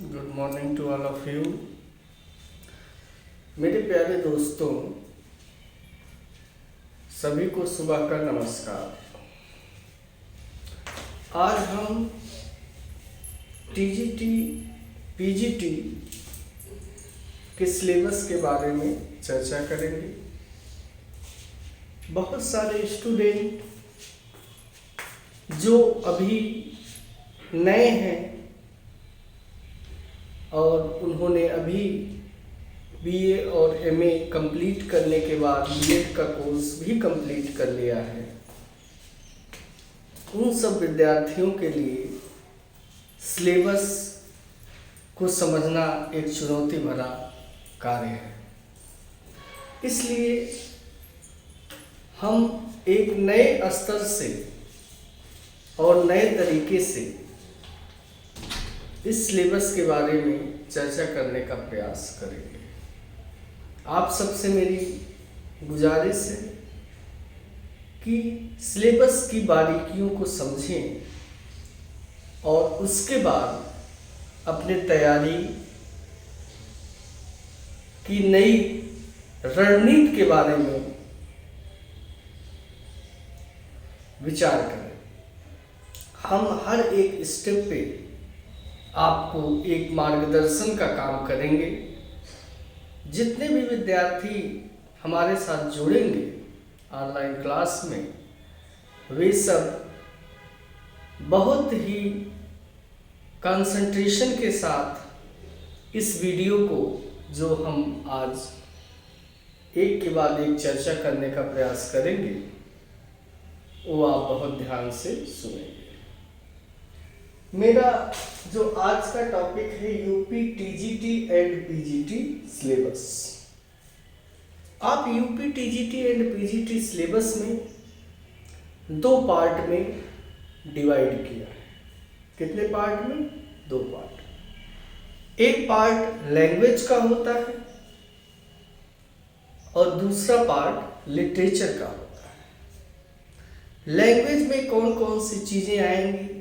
Good morning to all of you. मेरे प्यारे दोस्तों, सभी को सुबह का नमस्कार। आज हम टीजीटी पीजीटी के सिलेबस के बारे में चर्चा करेंगे। बहुत सारे स्टूडेंट जो अभी नए हैं और उन्होंने अभी बीए और एमए कंप्लीट करने के बाद बीएड का कोर्स भी कंप्लीट कर लिया है, उन सब विद्यार्थियों के लिए सिलेबस को समझना एक चुनौती भरा कार्य है। इसलिए हम एक नए स्तर से और नए तरीके से इस सिलेबस के बारे में चर्चा करने का प्रयास करेंगे। आप सबसे मेरी गुजारिश है कि सिलेबस की बारीकियों को समझें और उसके बाद अपने तैयारी की नई रणनीति के बारे में विचार करें। हम हर एक स्टेप पे आपको एक मार्गदर्शन का काम करेंगे। जितने भी विद्यार्थी हमारे साथ जुड़ेंगे ऑनलाइन क्लास में, वे सब बहुत ही कंसंट्रेशन के साथ इस वीडियो को, जो हम आज एक के बाद एक चर्चा करने का प्रयास करेंगे, वो आप बहुत ध्यान से सुनेंगे। मेरा जो आज का टॉपिक है UP TGT and PGT syllabus. आप UP TGT and PGT syllabus में दो पार्ट में डिवाइड किया है। कितने पार्ट में? दो पार्ट। एक पार्ट लैंग्वेज का होता है और दूसरा पार्ट लिटरेचर का होता है। लैंग्वेज में कौन कौन सी चीजें आएंगी,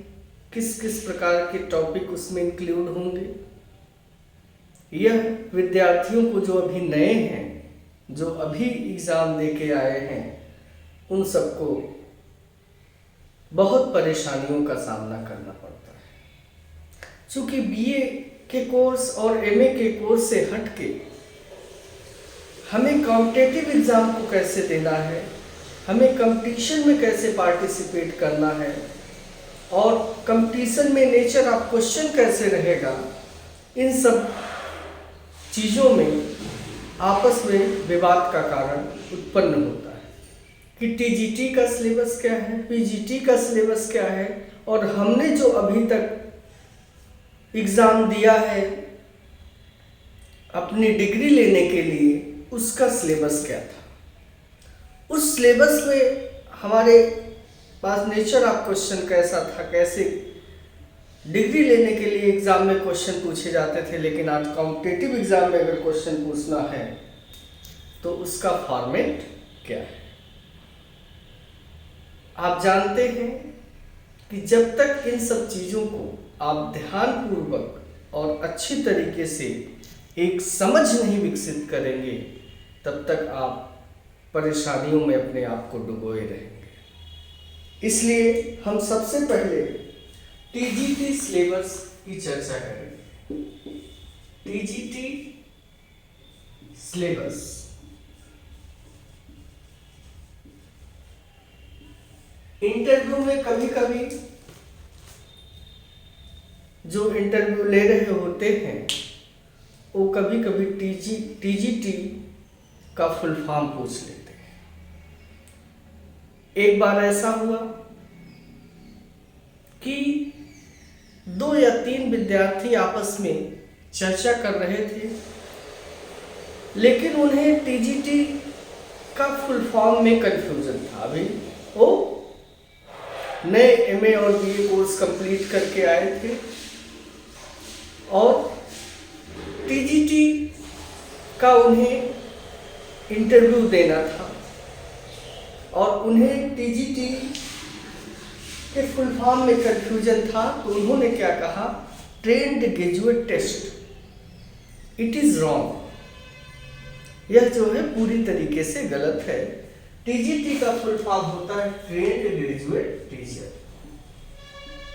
किस किस प्रकार के टॉपिक उसमें इंक्लूड होंगे, यह विद्यार्थियों को जो अभी नए हैं, जो अभी एग्ज़ाम दे के आए हैं, उन सबको बहुत परेशानियों का सामना करना पड़ता है। क्योंकि बीए के कोर्स और एमए के कोर्स से हटके हमें कॉम्पिटिटिव एग्ज़ाम को कैसे देना है, हमें कंपटीशन में कैसे पार्टिसिपेट करना है और कंपटीशन में नेचर ऑफ क्वेश्चन कैसे रहेगा, इन सब चीज़ों में आपस में विवाद का कारण उत्पन्न होता है कि टीजीटी का सिलेबस क्या है, पीजीटी का सिलेबस क्या है, और हमने जो अभी तक एग्ज़ाम दिया है अपनी डिग्री लेने के लिए, उसका सिलेबस क्या था। उस सिलेबस में हमारे पास नेचर ऑफ क्वेश्चन कैसा था, कैसे डिग्री लेने के लिए एग्जाम में क्वेश्चन पूछे जाते थे, लेकिन आज कॉम्पिटिटिव एग्जाम में अगर क्वेश्चन पूछना है तो उसका फॉर्मेट क्या है। आप जानते हैं कि जब तक इन सब चीज़ों को आप ध्यानपूर्वक और अच्छी तरीके से एक समझ नहीं विकसित करेंगे, तब तक आप परेशानियों में अपने आप को डुबोए रहेंगे। इसलिए हम सबसे पहले टीजीटी सिलेबस की चर्चा करेंगे। टीजीटी सिलेबस इंटरव्यू में कभी कभी जो इंटरव्यू ले रहे होते हैं वो कभी कभी टीजीटी का फुल फॉर्म पूछ लेते हैं। एक बार ऐसा हुआ कि 2 या 3 विद्यार्थी आपस में चर्चा कर रहे थे, लेकिन उन्हें टीजीटी का फुल फॉर्म में कंफ्यूजन था। अभी वो नए एमए और बीए कोर्स कंप्लीट करके आए थे और टीजीटी का उन्हें इंटरव्यू देना था और उन्हें टीजीटी के फुल फॉर्म में कंफ्यूजन था। तो उन्होंने क्या कहा trained graduate test, it is wrong. यह जो है पूरी तरीके से गलत है। टीजीटी का फुल फॉर्म होता है trained graduate teacher.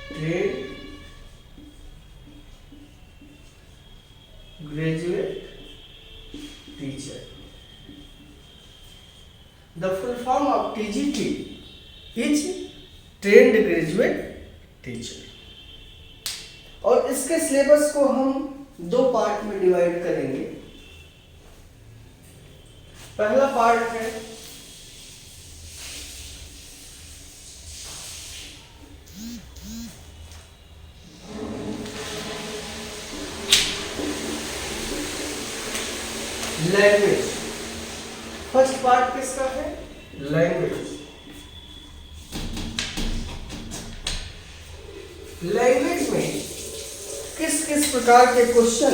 Trained graduate teacher. The full form of TGT is trained graduate teacher। और इसके सिलेबस को हम दो पार्ट में डिवाइड करेंगे। पहला पार्ट है लैंग्वेज। फर्स्ट पार्ट किसका है? लैंग्वेज। लैंग्वेज में किस किस प्रकार के क्वेश्चन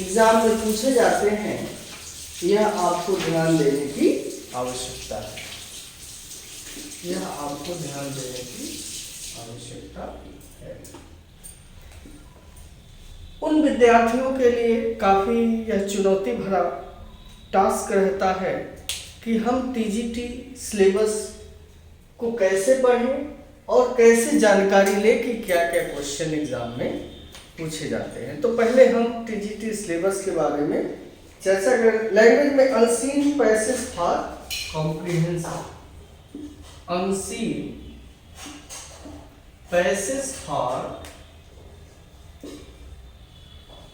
एग्जाम में पूछे जाते हैं, यह आपको ध्यान देने की आवश्यकता है। यह आपको ध्यान देने की आवश्यकता है। उन विद्यार्थियों के लिए काफी यह चुनौती भरा टास्क रहता है कि हम टीजीटी सिलेबस को कैसे पढ़ें और कैसे जानकारी लें कि क्या क्या क्वेश्चन एग्जाम में पूछे जाते हैं। तो पहले हम टीजीटी सिलेबस के बारे में चर्चा करें। लैंग्वेज में unseen passage for comprehension. Unseen passage for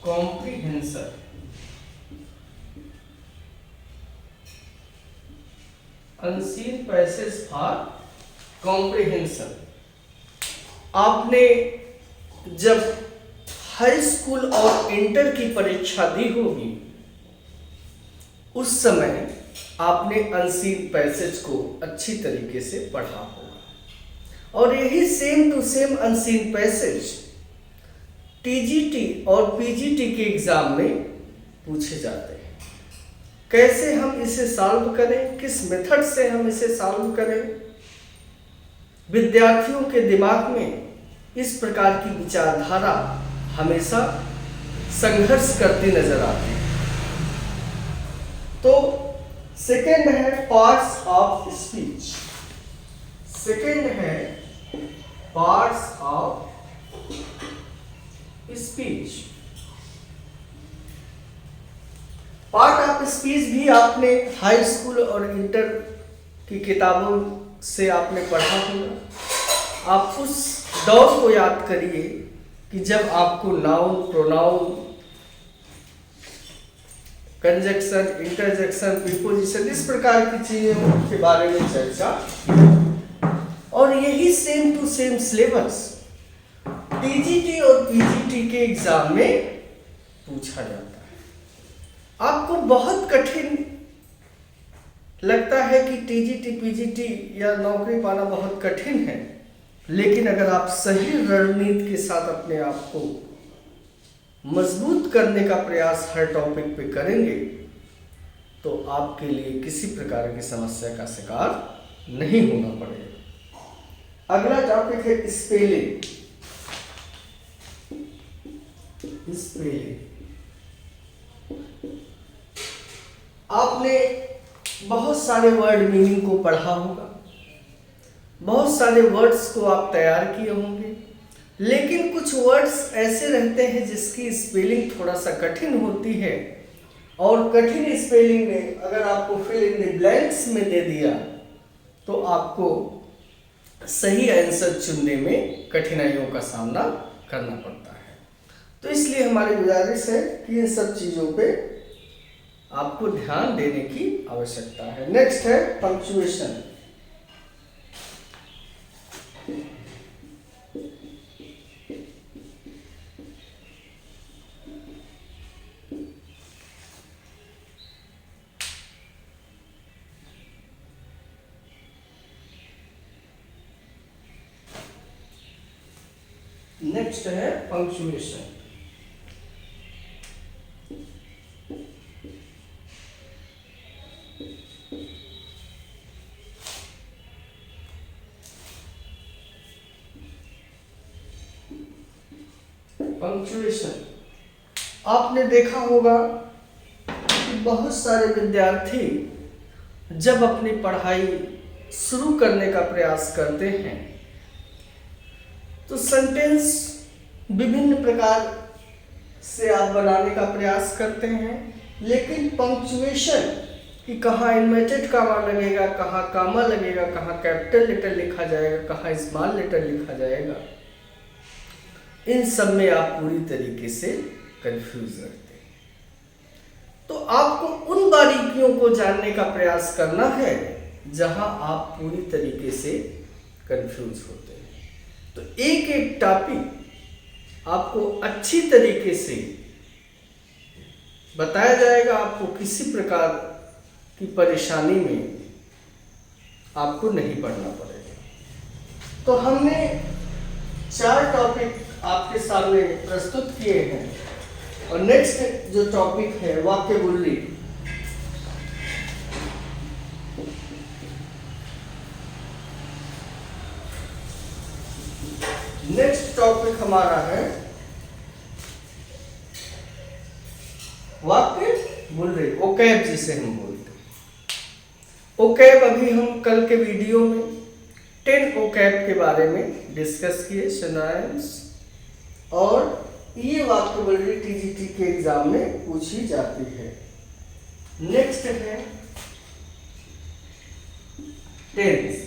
comprehension. Unseen passage for comprehension. आपने जब हाई स्कूल और इंटर की परीक्षा दी होगी, उस समय आपने अनसीन पैसेज को अच्छी तरीके से पढ़ा होगा। और यही same to same unseen passage TGT और पीजीटी के एग्जाम में पूछे जाते हैं। कैसे हम इसे सॉल्व करें, किस मेथड से हम इसे सॉल्व करें। विद्यार्थियों के दिमाग में इस प्रकार की विचारधारा हमेशा संघर्ष करती नजर आती है। तो सेकंड है पार्ट्स ऑफ स्पीच। सेकंड है parts of speech. Part of speech भी आपने हाई स्कूल और इंटर की किताबों से आपने पढ़ा होगा। आप उस दौर को याद करिए कि जब आपको noun, pronoun, conjunction, interjection, preposition, इस प्रकार की चीजों के बारे में चर्चा। और यही same to same syllabus TGT और पीजीटी के एग्जाम में पूछा जाता है। आपको बहुत कठिन लगता है कि टीजीटी, पीजीटी या नौकरी पाना बहुत कठिन है, लेकिन अगर आप सही रणनीति के साथ अपने आप को मजबूत करने का प्रयास हर टॉपिक पे करेंगे, तो आपके लिए किसी प्रकार की समस्या का शिकार नहीं होना पड़ेगा। अगला टॉपिक है स्पेलिंग। स्पेलिंग आपने बहुत सारे वर्ड मीनिंग को पढ़ा होगा, बहुत सारे वर्ड्स को आप तैयार किए होंगे, लेकिन कुछ वर्ड्स ऐसे रहते हैं जिसकी स्पेलिंग थोड़ा सा कठिन होती है। और कठिन स्पेलिंग में अगर आपको फिल इन द ब्लैंक्स में दे दिया तो आपको सही आंसर चुनने में कठिनाइयों का सामना करना पड़ता है। तो इसलिए हमारी गुजारिश है कि इन सब चीज़ों पे आपको ध्यान देने की आवश्यकता है। नेक्स्ट है पंक्चुएशन। नेक्स्ट है पंक्चुएशन। पंक्चुएशन। आपने देखा होगा कि बहुत सारे विद्यार्थी जब अपनी पढ़ाई शुरू करने का प्रयास करते हैं तो सेंटेंस विभिन्न प्रकार से आप बनाने का प्रयास करते हैं, लेकिन पंक्चुएशन कि कहाँ इनवर्टेड कामा लगेगा, कहाँ कामा लगेगा, कहाँ कैपिटल लेटर लिखा जाएगा, कहाँ स्मॉल लेटर लिखा जाएगा, इन सब में आप पूरी तरीके से कंफ्यूज रहते हैं। तो आपको उन बारीकियों को जानने का प्रयास करना है जहां आप पूरी तरीके से कंफ्यूज होते हैं। तो एक एक टॉपिक आपको अच्छी तरीके से बताया जाएगा, आपको किसी प्रकार की परेशानी में आपको नहीं पढ़ना पड़ेगा। तो हमने 4 टॉपिक आपके सामने प्रस्तुत किए हैं और नेक्स्ट जो टॉपिक है वाक्यबुल्ली। नेक्स्ट टॉपिक हमारा है वाक्यबुल्ली, ओकैब जिसे हम बोलते हैं। ओकैब अभी हम कल के वीडियो में 10 ओकैब के बारे में डिस्कस किए, सिनोनिम्स, और ये वाक्यबुल्ली टीजीटी के एग्जाम में पूछी जाती है। नेक्स्ट है टेंस।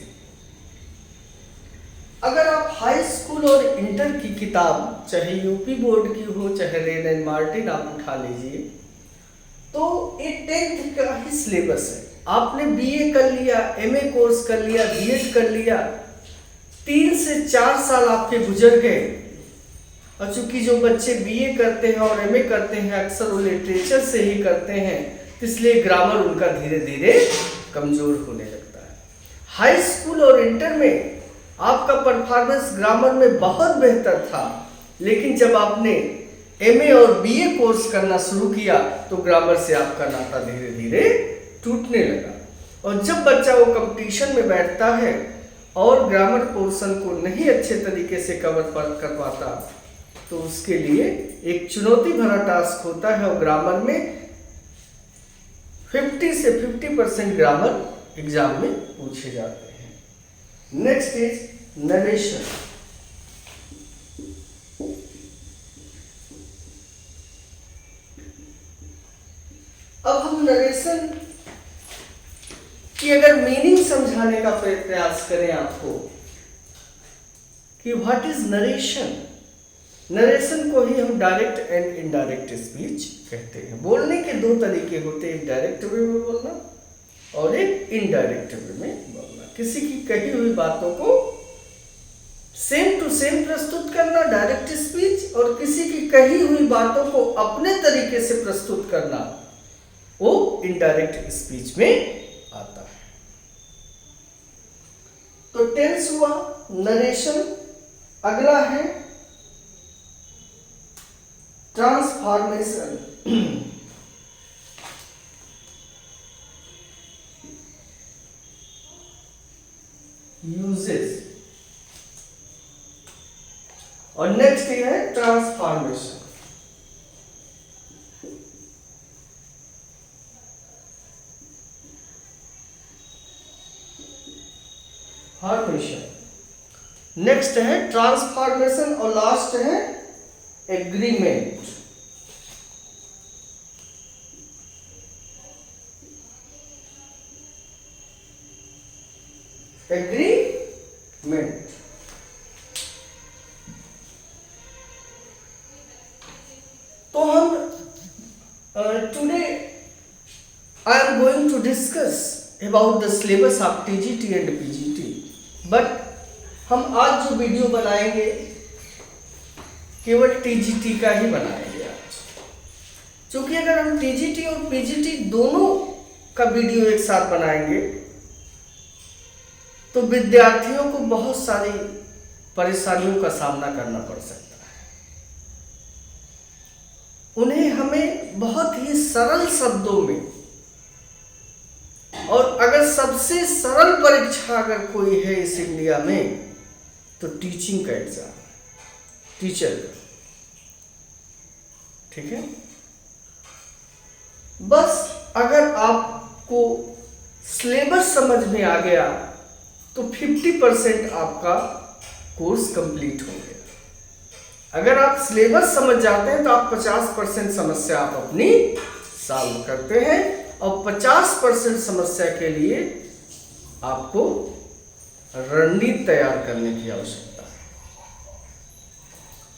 अगर आप हाई स्कूल और इंटर की किताब चाहे यूपी बोर्ड की हो चाहे रेन एंड मार्टिन आप उठा लीजिए, तो ये 10th का ही सिलेबस है। आपने बीए कर लिया, एमए कोर्स कर लिया, बीएड कर लिया, 3 से 4 साल आपके गुजर गए। और चूंकि जो बच्चे बीए करते हैं और एमए करते हैं अक्सर वो लिटरेचर से ही करते हैं, इसलिए ग्रामर उनका धीरे धीरे कमजोर होने लगता है। हाई स्कूल और इंटर में आपका परफॉर्मेंस ग्रामर में बहुत बेहतर था, लेकिन जब आपने एमए और बीए कोर्स करना शुरू किया तो ग्रामर से आपका नाता धीरे धीरे टूटने लगा। और जब बच्चा वो कंपटीशन में बैठता है और ग्रामर पोर्शन को नहीं अच्छे तरीके से कवर कर पाता तो उसके लिए एक चुनौती भरा टास्क होता है। और ग्रामर में 50 से 50% ग्रामर एग्जाम में पूछे जाते हैं। Next is narration. अब हम नरेशन की अगर मीनिंग समझाने का प्रयास करें आपको कि व्हाट इज नरेशन। नरेशन को ही हम डायरेक्ट एंड इनडायरेक्ट स्पीच कहते हैं। बोलने के 2 तरीके होते हैं, एक डायरेक्ट वे में बोलना और एक इनडायरेक्ट वे में बोलना। किसी की कही हुई बातों को सेम टू सेम प्रस्तुत करना डायरेक्ट स्पीच, और किसी की कही हुई बातों को अपने तरीके से प्रस्तुत करना वो इनडायरेक्ट स्पीच में आता है। तो टेंस हुआ, नरेशन। अगला है ट्रांसफॉर्मेशन। यूजेस। और नेक्स्ट है ट्रांसफॉर्मेशन। फॉर्मेशन। नेक्स्ट है ट्रांसफॉर्मेशन और लास्ट है एग्रीमेंट। एग्रीमेंट। तो हम today I am going to discuss about the syllabus of TGT and PGT, but हम आज जो वीडियो बनाएंगे केवल टीजीटी का ही बनाएंगे आज, क्योंकि अगर हम टीजीटी और पीजीटी दोनों का वीडियो एक साथ बनाएंगे तो विद्यार्थियों को बहुत सारी परेशानियों का सामना करना पड़ सकता है। उन्हें हमें बहुत ही सरल शब्दों में, और अगर सबसे सरल परीक्षा अगर कोई है इस इंडिया में तो टीचिंग का एग्जाम, टीचर का, ठीक है। बस अगर आपको सिलेबस समझ में आ गया तो 50% आपका कोर्स कंप्लीट हो गया। अगर आप सिलेबस समझ जाते हैं तो आप 50% समस्या आप अपनी सॉल्व करते हैं, और 50% समस्या के लिए आपको रणनीति तैयार करने की आवश्यकता है।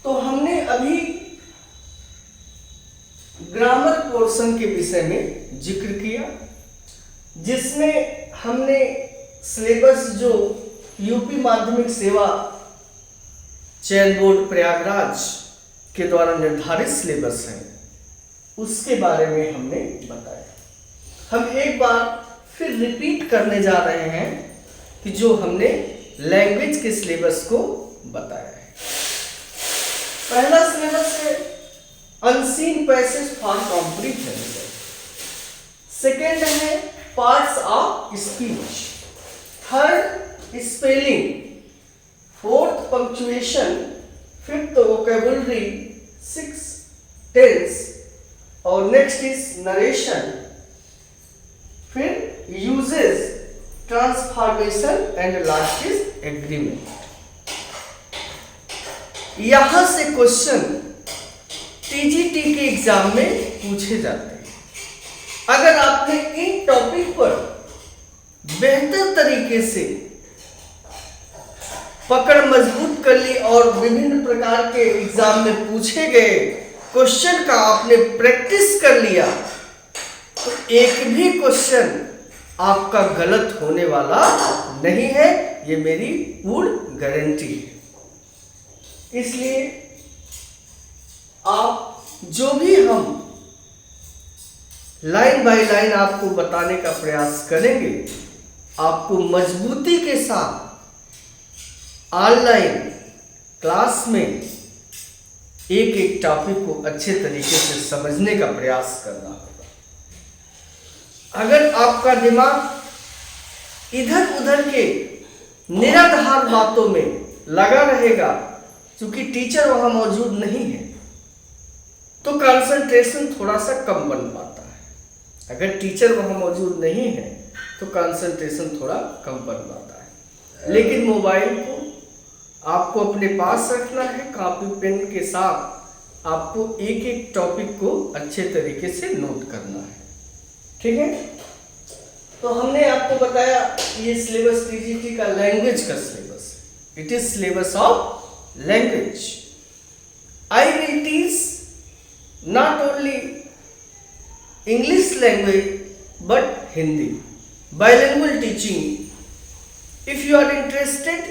तो हमने अभी ग्रामर पोर्शन के विषय में जिक्र किया, जिसमें हमने सिलेबस जो यूपी माध्यमिक सेवा चयन बोर्ड प्रयागराज के द्वारा निर्धारित सिलेबस है उसके बारे में हमने बताया। हम एक बार फिर रिपीट करने जा रहे हैं कि जो हमने लैंग्वेज के सिलेबस को बताया है। पहला सिलेबस है unseen passage for comprehension. Second है parts of speech. Third spelling. Fourth punctuation. Fifth vocabulary. Six tense. और नेक्स्ट इज नरेशन। फिर uses, transformation and last is agreement. यहां से क्वेश्चन टीजीटी के एग्जाम में पूछे जाते हैं। अगर आपने इन टॉपिक पर बेहतर तरीके से पकड़ मजबूत कर ली और विभिन्न प्रकार के एग्जाम में पूछे गए क्वेश्चन का आपने प्रैक्टिस कर लिया तो एक भी क्वेश्चन आपका गलत होने वाला नहीं है, ये मेरी पूर्ण गारंटी है। इसलिए आप जो भी हम लाइन बाय लाइन आपको बताने का प्रयास करेंगे, आपको मजबूती के साथ ऑनलाइन क्लास में एक एक टॉपिक को अच्छे तरीके से समझने का प्रयास करना होगा। अगर आपका दिमाग इधर उधर के निराधार बातों में लगा रहेगा, क्योंकि टीचर वहां मौजूद नहीं है, तो कंसंट्रेशन थोड़ा सा कम बन पाता है। अगर टीचर वहां मौजूद नहीं है तो कंसंट्रेशन थोड़ा कम बन पाता है। लेकिन मोबाइल को आपको अपने पास रखना है, कॉपी पेन के साथ आपको एक एक टॉपिक को अच्छे तरीके से नोट करना है। ठीक है, तो हमने आपको बताया ये सिलेबस टीजीटी का लैंग्वेज का सिलेबस है। It is syllabus of language. I will teach not only English language but Hindi, bilingual teaching. If you are interested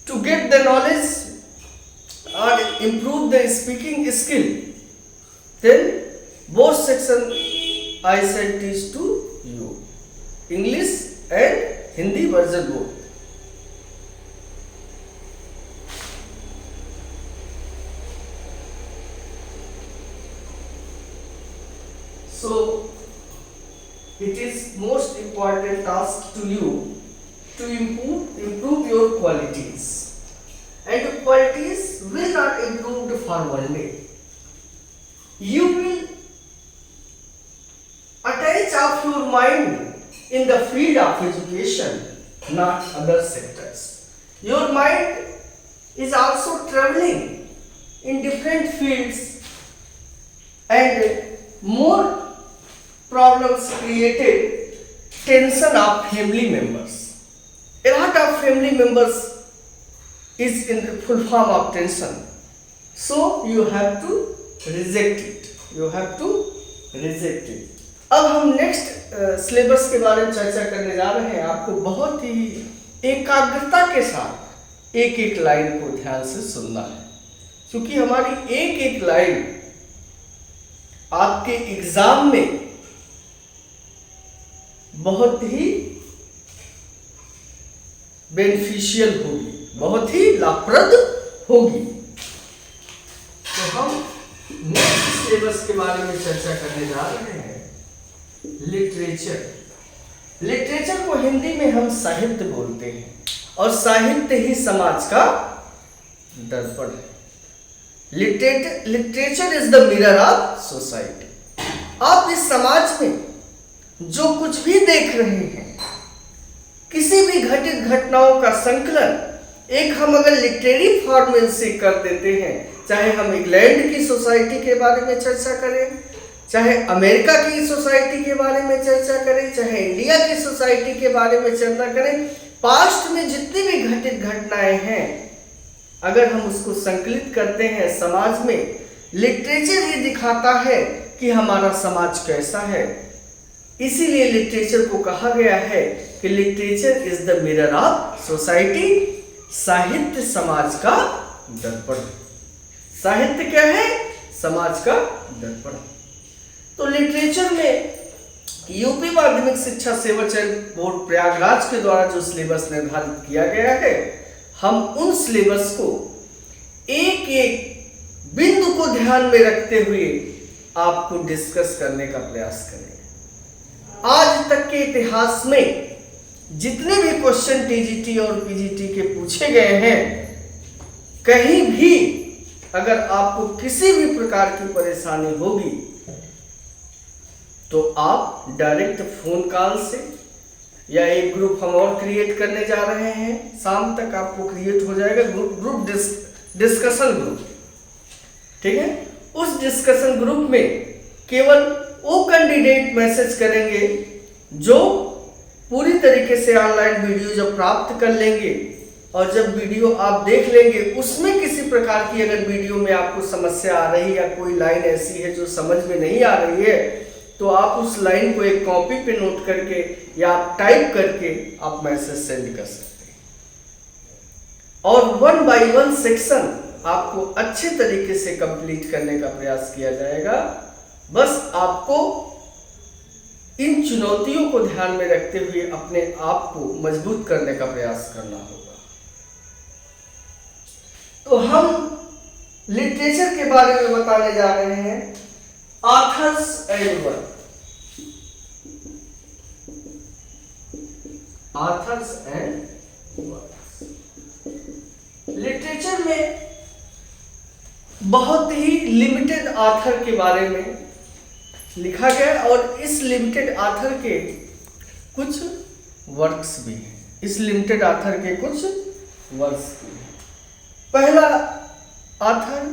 to get the knowledge or improve the speaking skill, then both sections I shall teach to you, English and Hindi version both. So it is most important task to you to improve your qualities, and qualities will not improve for one day. You will attach of your mind in the field of education, not other sectors. Your mind is also traveling in different fields, and more problems created tension of family members. A lot of family members is in the full form of tension. So you have to reject it. You have to reject it. अब हम next syllabus के बारे में चर्चा करने जा रहे हैं। आपको बहुत ही एकाग्रता के साथ एक एक लाइन को ध्यान से सुनना है, क्योंकि हमारी एक एक लाइन आपके एग्जाम में बहुत ही बेनिफिशियल होगी, बहुत ही लाभप्रद होगी। तो हम नेक्स्ट सिलेबस के बारे में चर्चा करने जा रहे हैं। लिटरेचर। लिटरेचर को हिंदी में हम साहित्य बोलते हैं, और साहित्य ही समाज का दर्पण है। Literature is the mirror of society. आप इस समाज में जो कुछ भी देख रहे हैं, किसी भी घटित घटनाओं का संकलन एक हम अगर लिटरेरी फॉर्म से कर देते हैं, चाहे हम इंग्लैंड की सोसाइटी के बारे में चर्चा करें, चाहे अमेरिका की सोसाइटी के बारे में चर्चा करें, चाहे इंडिया की सोसाइटी के बारे में चर्चा करें, पास्ट में जितनी भी घटित घटनाएं हैं, अगर हम उसको संकलित करते हैं समाज में, लिटरेचर ये दिखाता है कि हमारा समाज कैसा है। इसीलिए लिटरेचर को कहा गया है कि literature is the mirror of society. साहित्य समाज का दर्पण। साहित्य क्या है? समाज का दर्पण। तो लिटरेचर में यूपी माध्यमिक शिक्षा सेवा चयन बोर्ड प्रयागराज के द्वारा जो सिलेबस निर्धारित किया गया है, हम उन सिलेबस को एक एक बिंदु को ध्यान में रखते हुए आपको डिस्कस करने का प्रयास करेंगे। आज तक के इतिहास में जितने भी क्वेश्चन टीजीटी और पीजीटी के पूछे गए हैं, कहीं भी अगर आपको किसी भी प्रकार की परेशानी होगी तो आप डायरेक्ट फोन कॉल से, या एक ग्रुप हम और क्रिएट करने जा रहे हैं, शाम तक आपको क्रिएट हो जाएगा ग्रुप डिस्कशन ग्रुप, ठीक है। उस डिस्कशन ग्रुप में केवल वो कैंडिडेट मैसेज करेंगे जो पूरी तरीके से ऑनलाइन वीडियो जब प्राप्त कर लेंगे, और जब वीडियो आप देख लेंगे उसमें किसी प्रकार की अगर वीडियो में आपको समस्या आ रही है या कोई लाइन ऐसी है जो समझ में नहीं आ रही है, तो आप उस लाइन को एक कॉपी पे नोट करके या आप टाइप करके आप मैसेज सेंड कर सकते हैं, और 1 बाय 1 सेक्शन आपको अच्छे तरीके से कंप्लीट करने का प्रयास किया जाएगा। बस आपको इन चुनौतियों को ध्यान में रखते हुए अपने आप को मजबूत करने का प्रयास करना होगा। तो हम लिटरेचर के बारे में बताने जा रहे हैं, authors and work. Authors and works. Literature में बहुत ही लिमिटेड ऑथर के बारे में लिखा गया, और इस लिमिटेड ऑथर के कुछ वर्क्स भी हैं। इस लिमिटेड ऑथर के कुछ वर्क्स भी हैं। पहला ऑथर